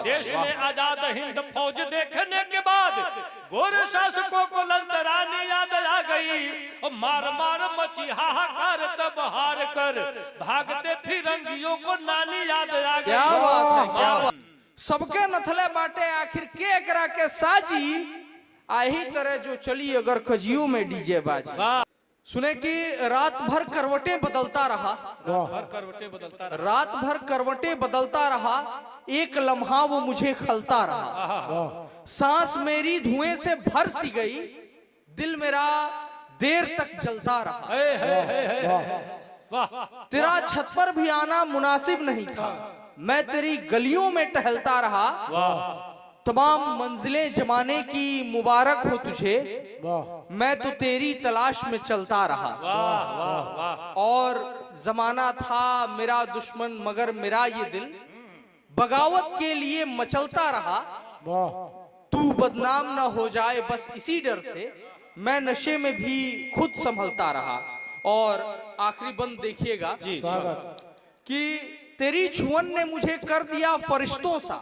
देश में आजाद हिंद फौज देखने के बाद गोरे शासकों को लंतरानी याद आ गई और मार मार मची हाहाकार तब हार कर भागते फिरंगियों को नानी याद आ गई। क्या बात है, क्या बात। सबके नथले बाटे आखिर के एकरा के साजी आही तरह जो चली अगर खजियों में डीजे बाजी। सुने कि रात भर करवटें बदलता रहा, रात भर करवटें बदलता रहा, एक लम्हा वो मुझे खलता रहा। सांस मेरी धुएं से भर सी गई, दिल मेरा देर तक जलता रहा। तेरा छत पर भी आना मुनासिब नहीं था, मैं तेरी गलियों में टहलता रहा। तमाम मंजिलें जमाने की मुबारक हो तुझे, मैं तो तेरी तलाश में चलता रहा। और जमाना था मेरा दुश्मन मगर मेरा ये दिल बगावत के लिए मचलता रहा। तू बदनाम ना हो जाए बस इसी डर से, मैं नशे में भी खुद संभलता रहा। और आखिरी बंद देखिएगा कि तेरी छुअन ने मुझे कर दिया फरिश्तों सा,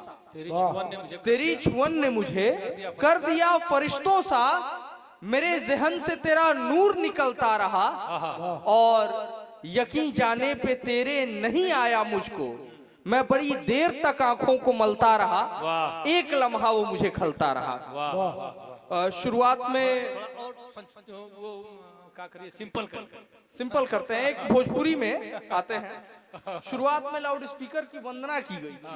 तेरी छुअन ने मुझे कर दिया फरिश्तों सा, मेरे जहन से तेरा नूर निकलता रहा। और यकीन जाने पे तेरे नहीं आया मुझको, मैं बड़ी देर तक आंखों को मलता रहा, एक लम्हा वो मुझे खलता रहा। शुरुआत में सिंपल करते हैं, एक भोजपुरी में आते हैं। शुरुआत में लाउड स्पीकर की वंदना की गई थी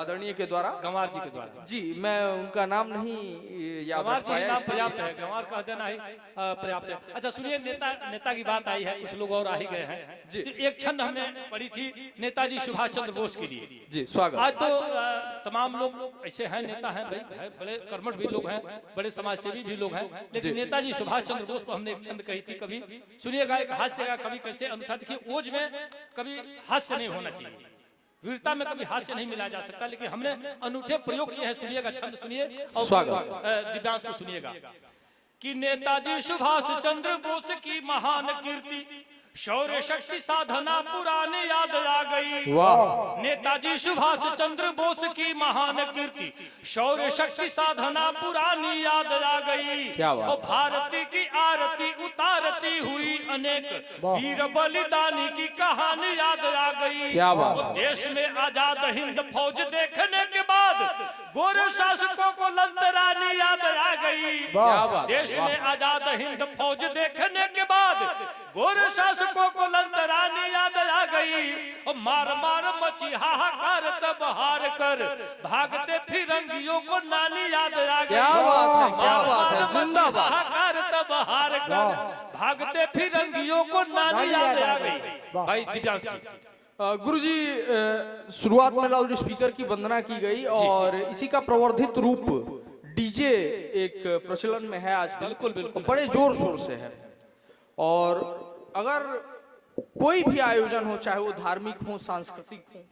आदरणीय के द्वारा, गंवार जी के द्वारा। जी मैं उनका नाम नहीं याद रख पाया, पर्याप्त है, गंवार कह देना ही पर्याप्त है। अच्छा सुनिए, नेता की बात आई है, कुछ लोग और आ ही गए हैं जी। एक छंद हमने पढ़ी थी नेताजी सुभाष चंद्र बोस के लिए जी, स्वागत। आज तो तमाम लोग ऐसे हैं, नेता हैं भाई, बड़े कर्मठ भी लोग हैं, बड़े समाजसेवी भी लोग हैं, लेकिन नेताजी सुभाष चंद्र बोस को हमने एक छंद कही थी, कभी सुनिएगा, एक हास्य का कभी कैसे अनुठा। देखिए ओज में कभी हास्य नहीं होना चाहिए, वीरता में कभी हास्य नहीं मिलाया जा सकता, लेकिन हमने अनूठे प्रयोग किए हैं। सुनिएगा, छंद सुनिए और दिव्यांश को सुनिएगा कि नेताजी सुभाष चंद्र बोस की महान कीर्ति, शौर्य शक्ति साधना पुरानी याद आ गई। नेताजी सुभाष चंद्र बोस की महान कीर्ति, शौर्य शक्ति साधना पुरानी याद आ गई। और भारती की आरती उतारती हुई अनेक वीर बलिदानी की कहानी याद आ गई। वो देश में आजाद हिंद फौज देखने के बाद गोरे शासकों को लंतरानी याद आ गई। देश में आजाद हिंद फौज देखने के बाद गोरे शासकों को लंतरानी याद आ गई और मार मार मची हाहाकार तब हार कर भागते फिरंगियों को नानी याद आ गई। क्या बात है, क्या बात है, जिंदाबाद। हाहाकार तब हार कर भागते फिरंगियों को नानी याद आ गई। भाई दिव्यांश गुरुजी, शुरुआत में लाउड स्पीकर की वंदना की गई और इसी का प्रवर्धित रूप डीजे एक प्रचलन में है आज, बिल्कुल बिल्कुल बड़े जोर शोर से है। और अगर कोई भी आयोजन हो, चाहे वो धार्मिक हो, सांस्कृतिक हो,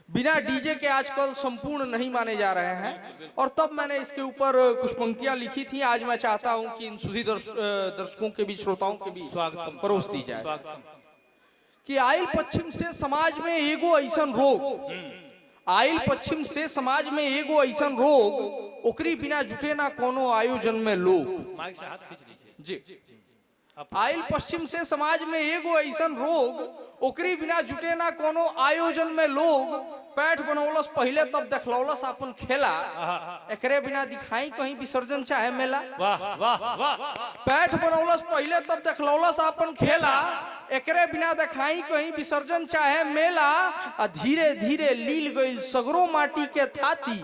बिना डीजे के आजकल संपूर्ण नहीं माने जा रहे हैं। और तब मैंने इसके ऊपर कुछ पंक्तियां लिखी थी, आज मैं चाहता हूं कि इन सुधी दर्शकों के बीच, श्रोताओं के बीच परोस दी जाए कि आइल पश्चिम से समाज में एगो ऐसन रोग, आइल पश्चिम से समाज में एगो ऐसन रोग, ओकरी बिना जुटे ना कोनो आयोजन में लोग। माइक से हाथ खींच लीजिए जी। आइल पश्चिम से समाज में एगो ऐसन रोग, ओकरी बिना जुटे ना कोनो आयोजन में लोग। पैठ बनौलस पहले तब देखलौलस अपन खेला, एकरे बिना दिखाई कहीं विसर्जन चाहे मेला। वाह वाह वाह। पैठ बनौलस पहले तब देखलौलस अपन खेला, एकरे बिना दिखाई कहीं विसर्जन चाहे मेला। धीरे धीरे लील गईल सगरो माटी के थाती,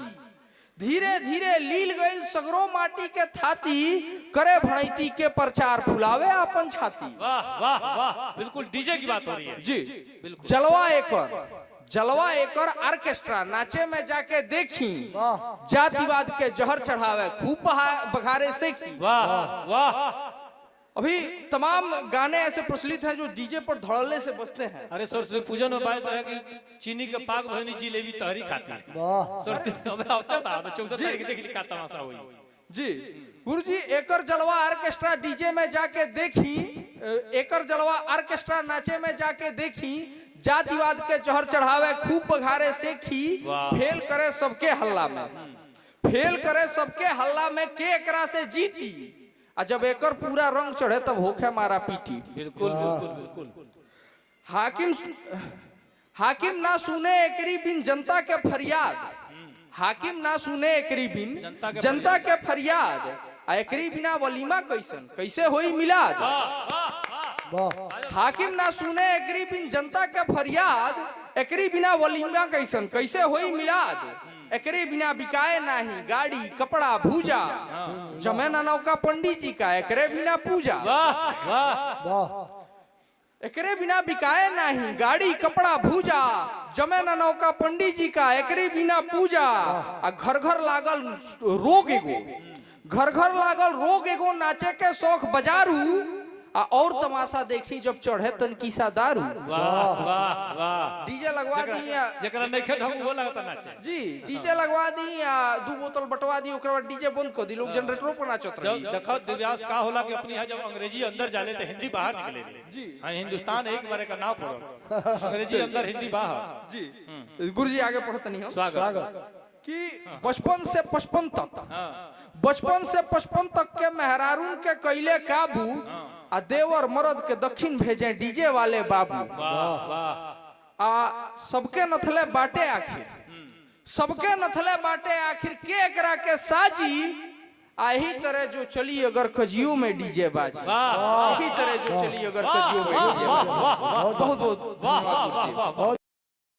धीरे धीरे लील गईल सगरो माटी के थाती, करे भड़ैती के प्रचार फुलावे अपन छाती। वाह वाह वाह, बिल्कुल डीजे की बात हो रही है जी, बिल्कुल। जलवा एकर ऑर्केस्ट्रा, नाचे में जाके देखी, जातिवाद के जहर चढ़ावे खूब बघारे से। वाह वाह। अभी तमाम गाने ऐसे प्रचलित हैं जो डीजे पर धड़ल्ले से बजते हैं। अरे सरस्वती पूजन में बात है कि चीनी के पाक भनी जिलेबी तहरी खाती है। सरस्वती अब आवता बा 14 तारीख देख लिखा तमाशा हुई जी। गुरुजी, एकर जलवा ऑर्केस्ट्रा डीजे में जाके देखी, एकर जलवा ऑर्केस्ट्रा नाचे में जाके देखी, जातिवाद के जहर चढ़ावे, खूब बघारे से खी, वाह। फेल करे सबके हल्ला में, फेल करे सबके हल्ला में के एकरा से जीती, आ जब एकर पूरा रंग चढ़े तब होखे मारा पीटी। बिल्कुल बिल्कुल बिल्कुल। हाकिम ना सुने एकरी बिन जनता के फरियाद, हाकिम ना सुने एकरी बिन जनता के फरियाद, आ एकरी बिना वलीमा कैसन कैसे होई मिलाद। हाकिम ना सुने एकरी बिन जनता के फरियाद, एकरी बिना वलीमा कैसन कैसे होई मिलाद। एकरे बिना बिकाए नाही गाड़ी कपड़ा भूजा, जमे ना नौका पंडित जी का एकरे बिना पूजा। वाह वाह। एकरे बिना बिकाए नहीं गाड़ी कपड़ा भूजा, जमे ना नौका पंडित जी का एकरे बिना पूजा। आ घर घर लागल रोग एगो, घर घर लागल रोग एगो, नाचे के शौक बजारू, आ और तमाशा देखी जब चढ़े तनकीसा दारू। वाह वाह वाह। डीजे लगवा दी जकरा नहीं खेल वो लगता नाचे जी, डीजे लगवा दी या 2 बोतल बटवा दी, ओकरा बाद डीजे बंद कर दी, लोग जनरेटरों पर नाचत रही। जब देखो दिव्यास का होला कि अपनी है जब अंग्रेजी अंदर जाले तो हिंदी बाहर निकले जी। हाँ हिंदुस्तान एक बारे का नाम पढ़ो, अंग्रेजी अंदर हिंदी बाहर जी। गुरुजी आगे पढ़ते नहीं हो। स्वागत कि बचपन से 55 तक, हाँ। बचपन से 55 तक के मेहरारून के कैले काबू, आ देवर मर्द के दक्षिण भेजे डीजे वाले बाबू। वाह वाह। आ सबके नथले बाटे आखिर, सबके नथले बाटे आखिर के एकरा के साजी। आ यही तरह जो चली अगर कजियो में डीजे बाजी, यही तरह जो चली अगर कजियो में डीजे बाजी। बहुत बहुत वाह वाह वाह।